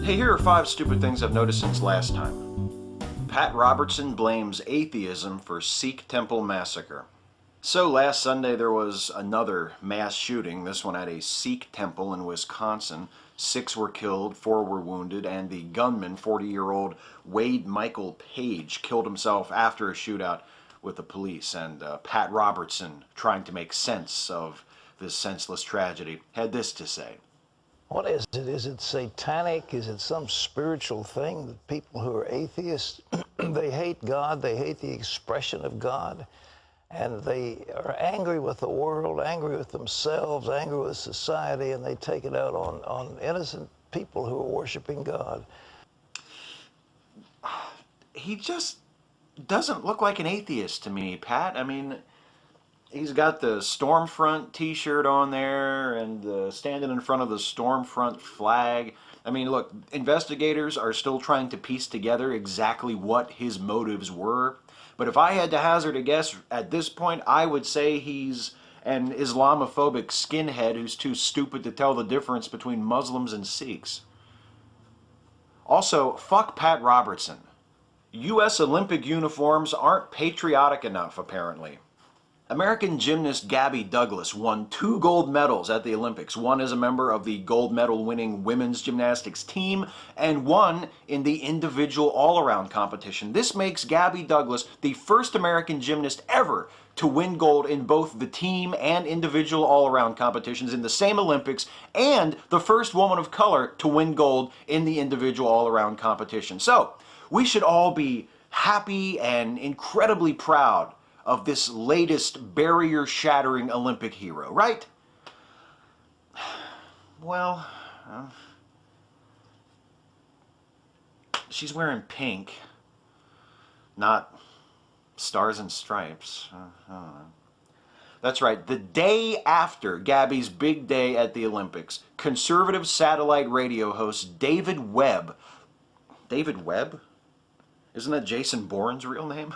Hey, here are 5 stupid things I've noticed since last time. Pat Robertson blames atheism for Sikh temple massacre. So last Sunday there was another mass shooting, this one at a Sikh temple in Wisconsin. 6 were killed, 4 were wounded, and the gunman, 40-year-old Wade Michael Page, killed himself after a shootout with the police. And Pat Robertson, trying to make sense of this senseless tragedy, had this to say. What is it? Is it satanic? Is it some spiritual thing that people who are atheists, they hate God, they hate the expression of God, and they are angry with the world, angry with themselves, angry with society, and they take it out on innocent people who are worshiping God? He just doesn't look like an atheist to me, Pat. I mean, he's got the Stormfront t-shirt on there and standing in front of the Stormfront flag. I mean, look, investigators are still trying to piece together exactly what his motives were. But if I had to hazard a guess at this point, I would say he's an Islamophobic skinhead who's too stupid to tell the difference between Muslims and Sikhs. Also, fuck Pat Robertson. U.S. Olympic uniforms aren't patriotic enough, apparently. American gymnast Gabby Douglas won 2 gold medals at the Olympics, one as a member of the gold medal winning women's gymnastics team, and one in the individual all-around competition. This makes Gabby Douglas the first American gymnast ever to win gold in both the team and individual all-around competitions in the same Olympics, and the first woman of color to win gold in the individual all-around competition. So, we should all be happy and incredibly proud of this latest barrier-shattering Olympic hero, right? Well, she's wearing pink, not stars and stripes. That's right, the day after Gabby's big day at the Olympics, conservative satellite radio host David Webb. David Webb? Isn't that Jason Bourne's real name?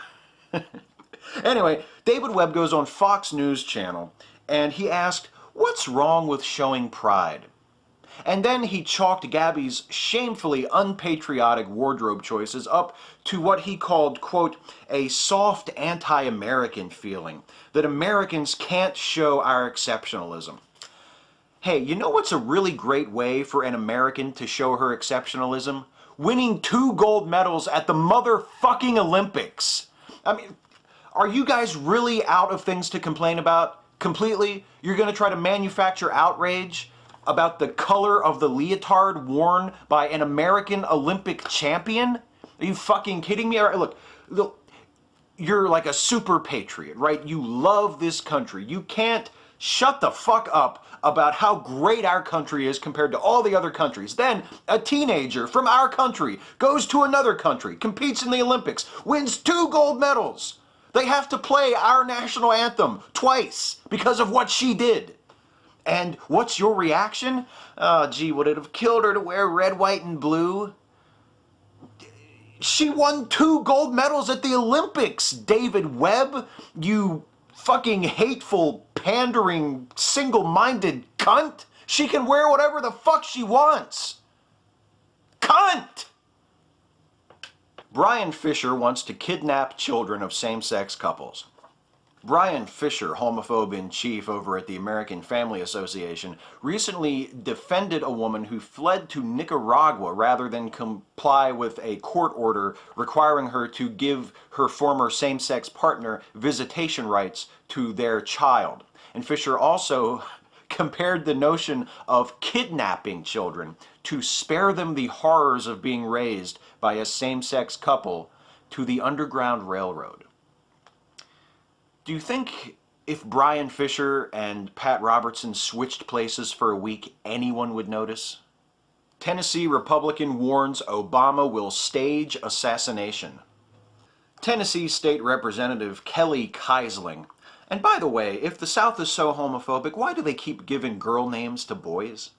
Anyway, David Webb goes on Fox News Channel and he asked, "What's wrong with showing pride?" And then he chalked Gabby's shamefully unpatriotic wardrobe choices up to what he called, quote, a soft anti-American feeling, that Americans can't show our exceptionalism. Hey, you know what's a really great way for an American to show her exceptionalism? Winning 2 gold medals at the motherfucking Olympics. I mean, are you guys really out of things to complain about? Completely? You're going to try to manufacture outrage about the color of the leotard worn by an American Olympic champion? Are you fucking kidding me? All right, look, you're like a super patriot, right? You love this country. You can't shut the fuck up about how great our country is compared to all the other countries. Then a teenager from our country goes to another country, competes in the Olympics, wins 2 gold medals. They have to play our national anthem twice because of what she did. And what's your reaction? Oh, gee, would it have killed her to wear red, white, and blue? She won 2 gold medals at the Olympics, David Webb, you fucking hateful, pandering, single-minded cunt. She can wear whatever the fuck she wants. Cunt! Bryan Fischer wants to kidnap children of same-sex couples. Bryan Fischer, homophobe-in-chief over at the American Family Association, recently defended a woman who fled to Nicaragua rather than comply with a court order requiring her to give her former same-sex partner visitation rights to their child. And Fischer also compared the notion of kidnapping children to spare them the horrors of being raised by a same-sex couple to the Underground Railroad. Do you think if Bryan Fischer and Pat Robertson switched places for a week, anyone would notice? Tennessee Republican warns Obama will stage assassination. Tennessee State Representative Kelly Keisling. And by the way, if the South is so homophobic, why do they keep giving girl names to boys?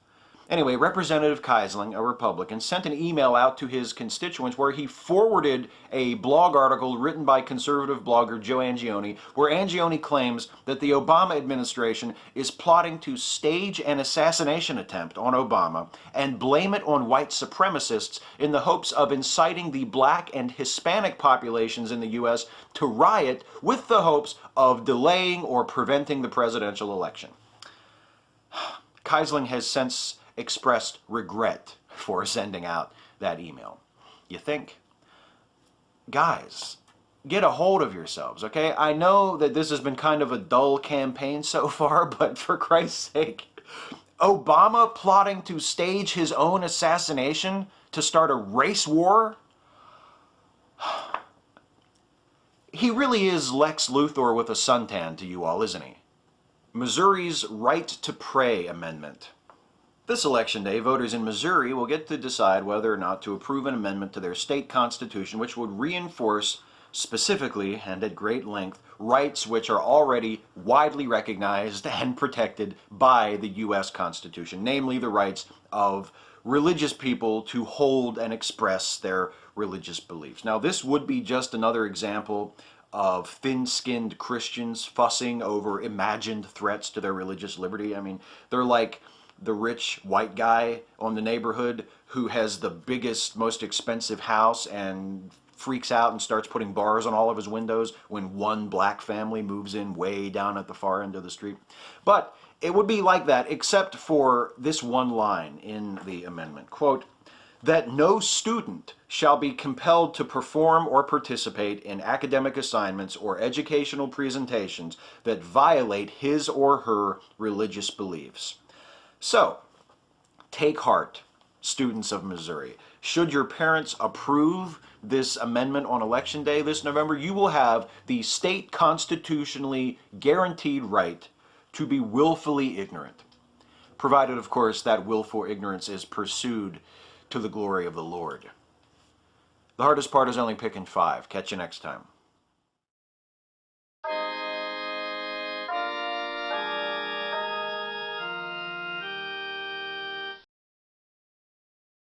Anyway, Representative Keisling, a Republican, sent an email out to his constituents where he forwarded a blog article written by conservative blogger Joe Angione, where Angione claims that the Obama administration is plotting to stage an assassination attempt on Obama and blame it on white supremacists in the hopes of inciting the black and Hispanic populations in the U.S. to riot with the hopes of delaying or preventing the presidential election. Keisling has since expressed regret for sending out that email. You think? Guys, get a hold of yourselves, okay? I know that this has been kind of a dull campaign so far, but for Christ's sake, Obama plotting to stage his own assassination to start a race war? He really is Lex Luthor with a suntan to you all, isn't he? Missouri's Right to Pray Amendment. This election day, voters in Missouri will get to decide whether or not to approve an amendment to their state constitution which would reinforce specifically and at great length rights which are already widely recognized and protected by the U.S. Constitution, namely the rights of religious people to hold and express their religious beliefs. Now, this would be just another example of thin-skinned Christians fussing over imagined threats to their religious liberty. I mean, they're like the rich white guy on the neighborhood who has the biggest, most expensive house and freaks out and starts putting bars on all of his windows when one black family moves in way down at the far end of the street. But it would be like that except for this one line in the amendment, quote, that no student shall be compelled to perform or participate in academic assignments or educational presentations that violate his or her religious beliefs. So, take heart, students of Missouri. Should your parents approve this amendment on Election Day this November, you will have the state constitutionally guaranteed right to be willfully ignorant, provided, of course, that willful ignorance is pursued to the glory of the Lord. The hardest part is only picking 5. Catch you next time.